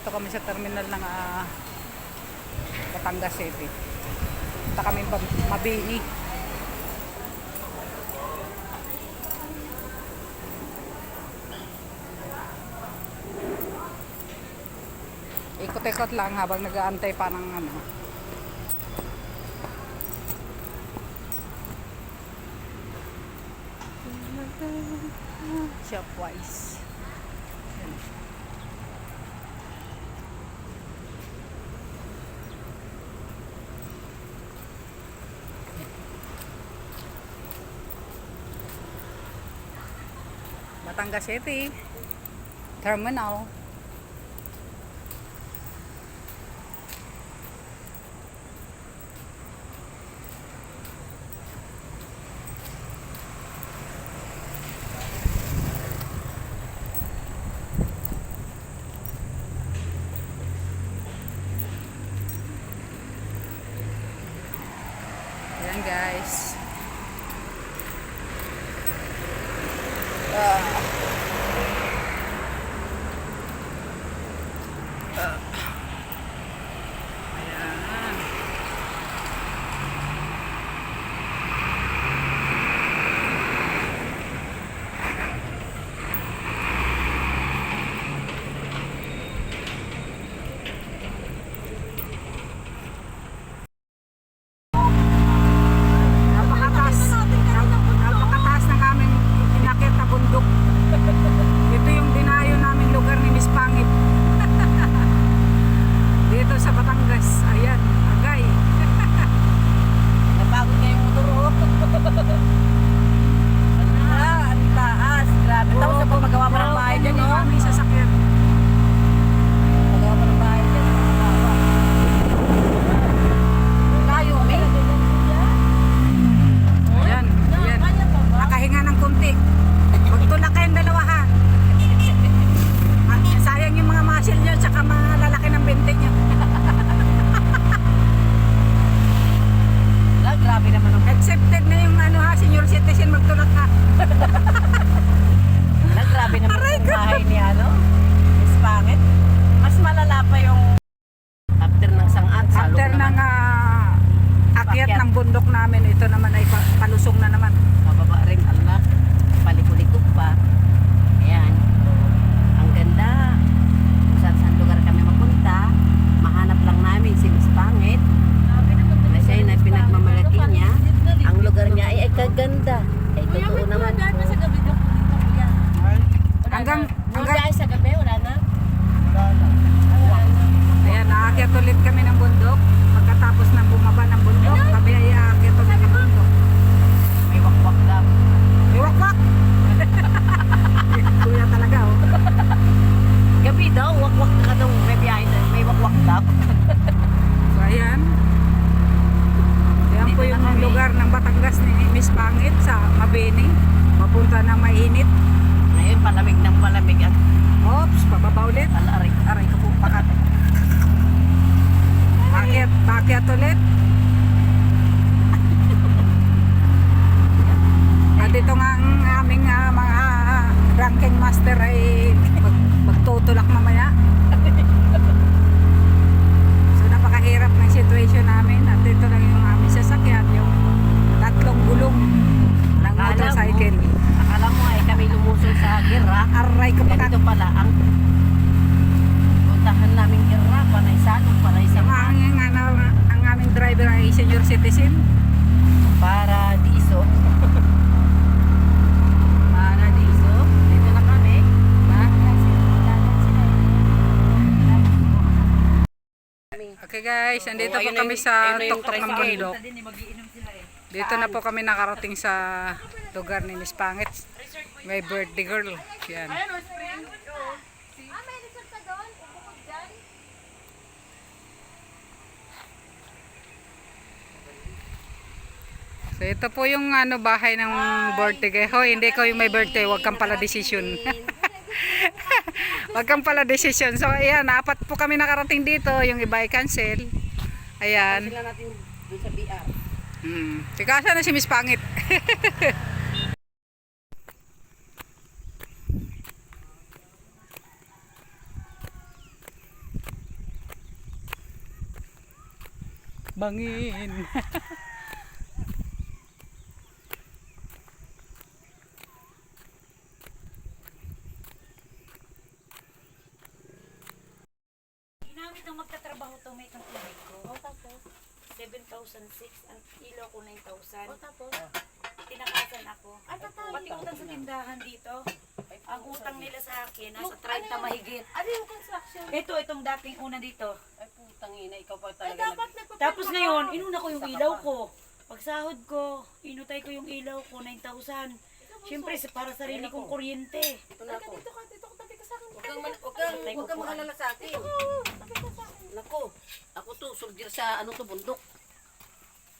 Nandito kami sa terminal ng Batangas City. Punta kami Mabini. Ikot-ikot lang habang nag-aantay pa ng ano. Shopwise. Batangas City Terminal. Ayan guys. Ayan. Napakataas ng aming inakit na bundok. Ito yung dinayo namin lugar ni Miss Pangit. Dito sa Batangas. Ayan, agay. Napagod nga yung motor, oh. Ang taas. Grabe. Tapos na magawa mo ng bahay dyan, oh. May sasakyan. Magawa mo ng bahay dyan. Layo, may. Ayan, ayan. Nakahinga ng kunti. Magtulak kayong dalawa ha. Sayang yung mga muscle nyo tsaka mga lalaki ng bente nyo. Grabe naman ang Accepted na yung ano ha, senior citizen, magtulak ha. grabe naman Aray ang ko. bahay ni ano. Miss Pangit. Mas malala pa yung after ng sangat. After ng akyat ng bundok namin, ito naman ay palusong na naman. Mababa rin, Allah. Palikot-likot pa. Ayan. Ang ganda. Kung saan lugar kami mapunta, mahanap lang namin si Miss Pangit. Kasi na pinagmamalaki niya. Ang lugar niya ay kaganda. Ay totoo naman. Hanggang sa gabi, wala na? ayan, aakyat ulit kami ng bundok. Pagkatapos ng bumaba ng bundok, kami ay aakyat ulit ng bundok. May wakwak daw. Iwakwak! Kuya talaga oh. Gabi daw, wakwak ka daw. May biyahe na, may wakwak daw. So ayan. Yan po Dito yung na kami. lugar ng Batangas ni Miss Pangit sa Mabini. Papunta ng mainit. Ngayon, palamig ng palamig at Oops, pababa ulit. alarik. Aray ko po, pakat. Pakyat ulit. At ito nga ang aming mga ranking master ay magtutulak mamaya. So napakahirap ng situation namin. At ito lang yung aming sasakyan, yung tatlong gulong ng motorcycle. Akala mo ay kami lumusong sa gira. Aray ko pakat. Ganito pala ang puntahan namin gira. Panay salong, panay Yung sama. ang aming driver ay senior citizen. Paradiso. Paradiso. Dito na kami. Okay guys, andito Oh, po ayun kami na yung- sa ayun na yung tuktok ng tricycle. bundok. Dito na po kami nakarating sa lugar ni Miss Pangit. May birthday girl. Yan. So ito po yung ano bahay ng birthday. Hoy, hindi ko yung may birthday, wag kang pala decision. Wag kang pala decision. So ayan, apat po kami nakarating dito, yung iba ay cancel. Ayan. Sila natin doon sa BR. Teka, saan na si Miss Pangit? bangin. Ginamit ng magtatrabaho to, may itong tubig ko. O tapos? 7,006, ang ilaw ko 9,000. O tapos? Tinakasan ako. Pati utang sa tindahan dito. Ang utang nila sa akin, nasa 30 mahigit. Ano yung construction? Ito, itong dating una dito. Ay putang ina, ikaw pa Ay, talaga. dapat nagpapalaki. Tapos ngayon, inuna ko yung ilaw ko. Pagsahod ko, inutay ko yung ilaw ko, 9,000. Siyempre, para sarili kong kuryente. Ito na ako. Dito ka, tabi ka sa akin. Huwag kang mahalala sa akin. Tabi ka sa akin. Nako, ako to, soldier sa ano to, bundok.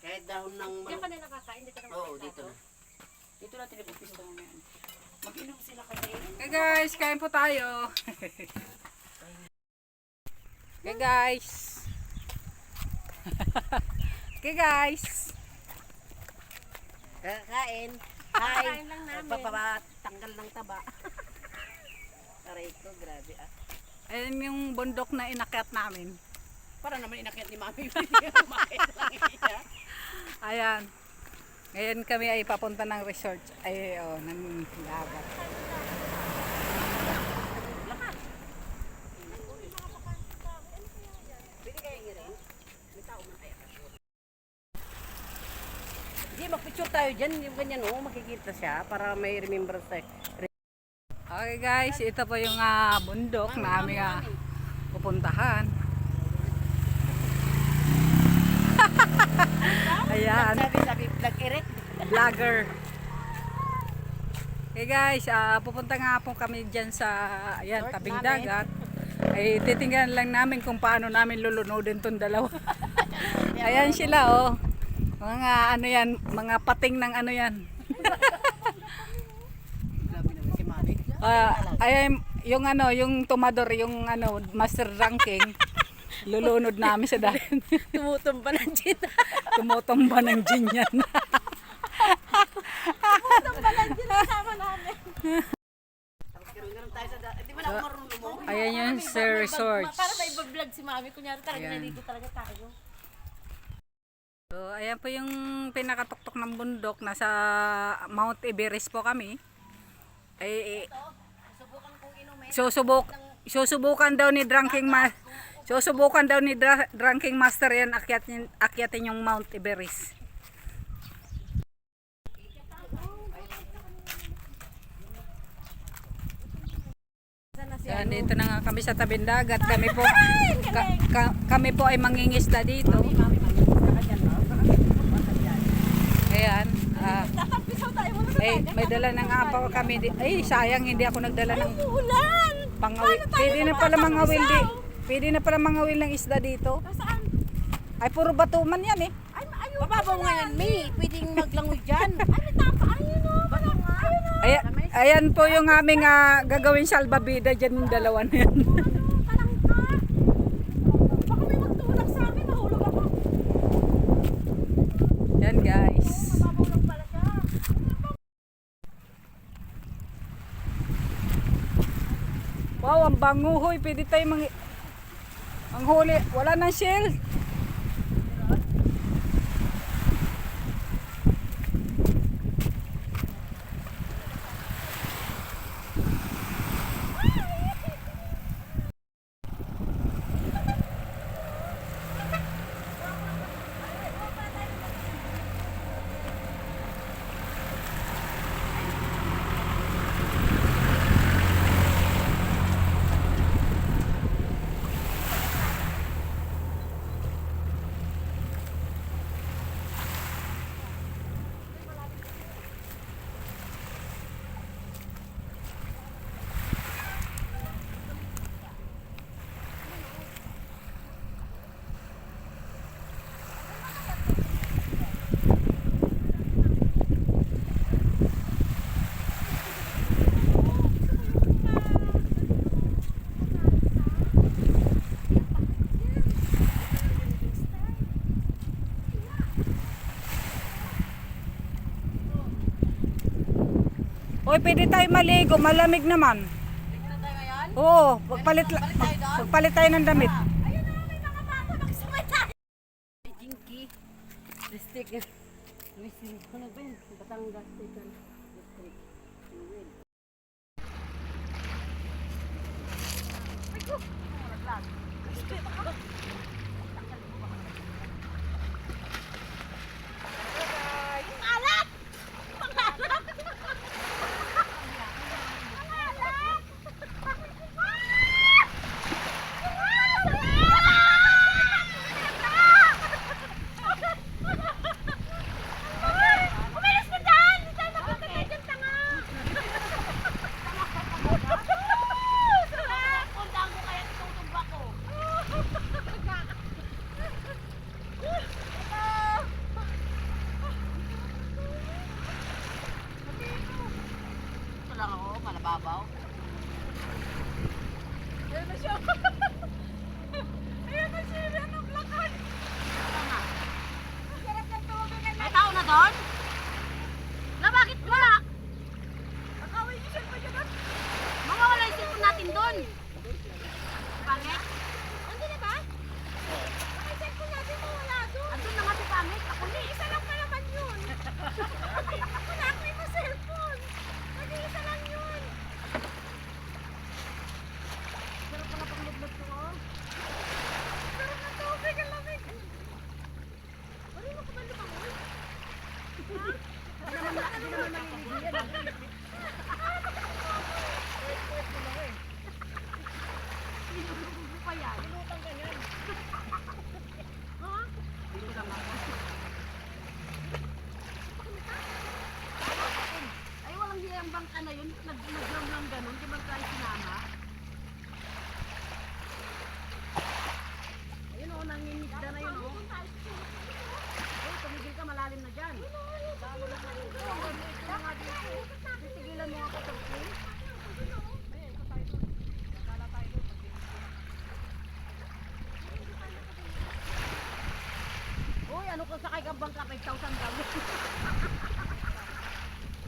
Kahit dahon ng... Diyan ka na nakakain, dito na Oo, dito na. Dito natin nabupis ito ngayon. Mag-inom sila kasi. Okay guys, kain po tayo. Okay guys. Okay guys. Kakain. Kakain lang namin. Magpapatanggal ng taba. Aray ko, grabe ah. Ayan yung bundok na inakyat namin. Para naman inakyat ni Mami. Kumain lang niya. Ayan. Ngayon kami ay papunta ng resort. Ay, oh, ng dagat. Pwede kaya rin? May tao man kaya. Hindi, mag-picture tayo dyan. Yung ganyan, oh, makikita siya para may remembrance tayo. Okay guys, ito po yung bundok na aming pupuntahan. Ayan, Sabi, vlog Eric. vlogger. Okay guys, pupunta nga po kami dyan sa ayan, tabing dagat. Ay titingnan lang namin kung paano namin lulunodin tong dalawa. Ayan sila oh. Mga ano yan, mga pating ng ano yan. Grabe naman si Mami. Ayan, yung ano, yung tumador, yung ano, master ranking. Lulunod namin sa dahil. Tumutumba ng gin. Tumutumba ng gin yan. Kasama namin. Ganun tayo sa Di ba na ako marunong mo? Ayan yung Sir Resort. Para may vlog si Mami. Kunyari talaga Ayan. nalito talaga tayo. So, ayan po yung pinakatuktok ng bundok. Nasa Mount Everest po kami. Ay, susubukan daw ni Dranking Master yan akyatin yung Mount Everest. Yan, dito na nga kami sa tabing dagat. Kami po ay mangingisda dito. Ayan. Nakapisaw tayo muna sa May dala ng apaw kami. Ay, sayang hindi ako nagdala ng ulan. pangawil. Pwede na pala mangawil ng isda dito. Saan? Ay, puro batuman yan eh. Ay, ayun. Pababaw nga yan, May. Pwedeng maglangoy dyan. Ay, may tapa. Ayun o. Ayun o. Ayan po yung aming gagawin salbabida dyan yung dalawa na yan. Talangka. Baka may magtulak sa akin. Nahulog ako. Yan guys. Mababaw lang pala siya. Wow, ang banguhoy. Pwede tayo ang huli. Wala nang shell. Oy, pwede tayo maligo, malamig naman. Oo, pagpalit tayo ng damit. Ayun na, may mga bata. Makisabay tayo. Jinky. Ano ba yun? Batangas Station District. Win. Ito lang ako, malababaw. Ayan na siya. Ayan na siya. Ayan ang lakad. Ang sarap ng tubig. May tao na doon? Na bakit wala? Nakaway niyo siya pa dyan. Mga wala yung cellphone natin doon. Pangit? Andi na ba? Ay, cellphone natin mo wala doon. Andun na nga si Pangit. Ako ni. Isa lang pa naman yun. Wala ko yung cellphone. Nag-iisa lang yun. Sarap pala pang-lublob ko. Oh. Sarap ng tubig. Ang lamig. Marunong ka ba lumangoy? Ha? Hindi naman maliligiyan. Sinusubo pa yan. Lutang ka yan. Ha? Dito lang ako. Ay, walang hiyang bangka na yun. Nag-drum lang ganun. Di ba tayo sinama? Ayun o, nanginigda na yun o. Ay, tumigil ka, malalim na dyan. Titigilan mo ako sa pool. Uy, ano kung sakay kang bangka, 5,000 daw.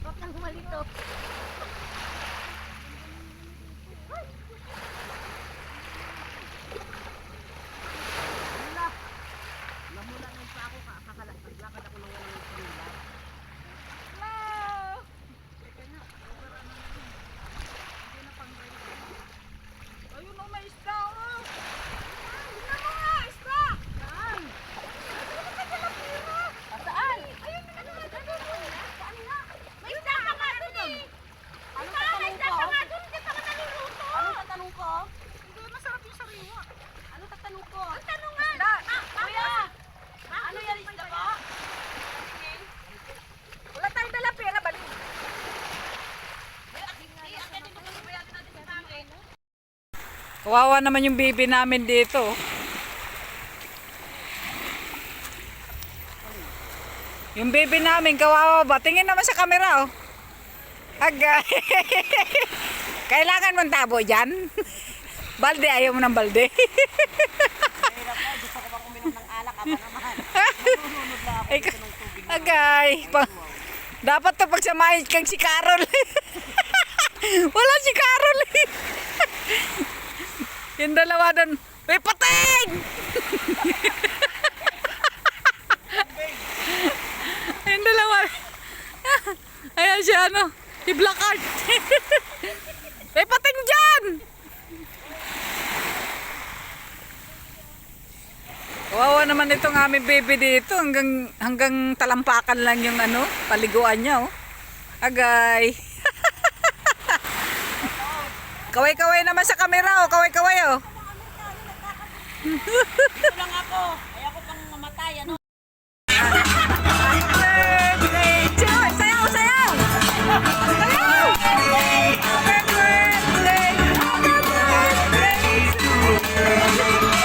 Bakit nang humalito? Wala. Namula na pa ako, kakalakad ako ng walang kanila. Hello! Ayun o, may isda o. Tingnan mo nga, isda. Saan? Saan? Ayun, ano nga doon? Saan nga? May isda pa nga doon eh. Ano May tatanong isda ko? pa nga doon, hindi pa nga naluluto. Ano tatanong ko? Hindi, masarap yung sariwa. Ano tatanong ko? Ang tanungan. Kuya, Ano yan isda ba? wala tayong dala pera, balik. Kawawa naman yung baby namin dito. Yung baby namin, kawawa ba? Tingin naman sa camera, oh. Agay. Kailangan mong tabo dyan. Balde, ayaw mo ng balde. Mahirap na, gusto ko bang uminom ng alak, aba naman. Nununod lang ako dito ng tubig. Agay. Dapat to pagsamahin kang si Carol. Wala si Carol. Yung dalawa doon, may pating! Yung dalawa. Ayan siya, ano, si Blackheart. May pating dyan! Kawawa naman itong aming baby dito. Hanggang talampakan lang yung ano, paliguan niya, oh. Agay. Kaway-kaway naman sa camera, oh. Kaway-kaway, oh. Ito lang ako. Ayaw ko pang mamatay, ano? Birthday to you. Sayaw, sayaw! Sayaw! Happy birthday! Happy birthday to you.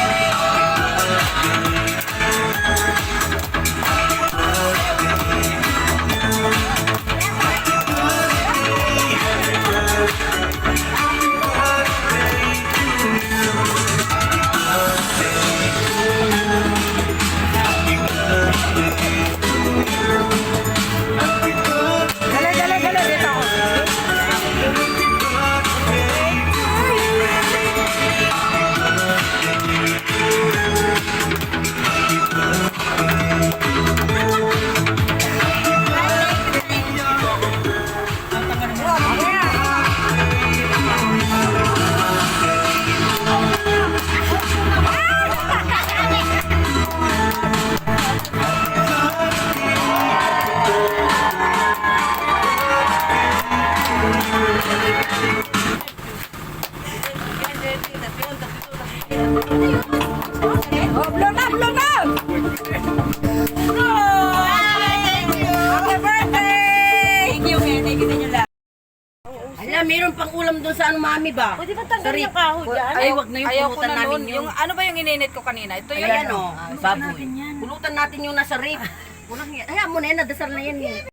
Kaya meron pang ulam doon sa ano mami ba? Pwede ba tanggalin yung kahoy dyan? Ay, wag na yung Ayaw ko pulutan na namin nun. yun. Yung, ano ba yung ininit ko kanina? Ito yung Ayan o, baboy. natin yan. Pulutan natin yung nasa rib. Walang yan. Ayan mo na yan, nadasal na yan eh.